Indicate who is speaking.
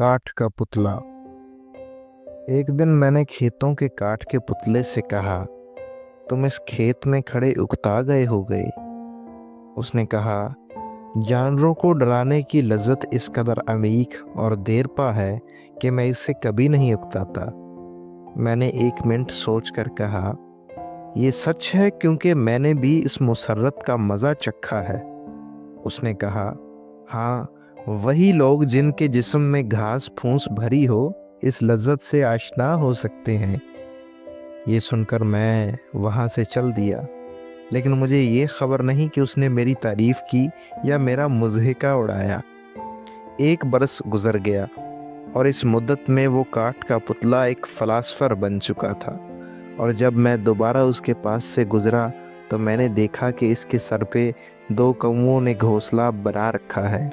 Speaker 1: काठ का पुतला। एक दिन मैंने खेतों के काठ के पुतले से कहा, तुम इस खेत में खड़े उकता गए हो गए। उसने कहा, जानवरों को डराने की लज्जत इस कदर अमीक और देरपा है कि मैं इससे कभी नहीं उकताता। मैंने 1 मिनट सोच कर कहा, ये सच है क्योंकि मैंने भी इस मुसर्रत का मज़ा चखा है। उसने कहा, हाँ, वही लोग जिनके जिस्म में घास फूस भरी हो इस लज्जत से आशना हो सकते हैं। ये सुनकर मैं वहाँ से चल दिया, लेकिन मुझे ये खबर नहीं कि उसने मेरी तारीफ की या मेरा मुज़हिका उड़ाया। 1 बरस गुजर गया और इस मुद्दत में वो काठ का पुतला एक फ़िलासफ़र बन चुका था। और जब मैं दोबारा उसके पास से गुजरा तो मैंने देखा कि इसके सर पे 2 कौओं ने घोंसला बना रखा है।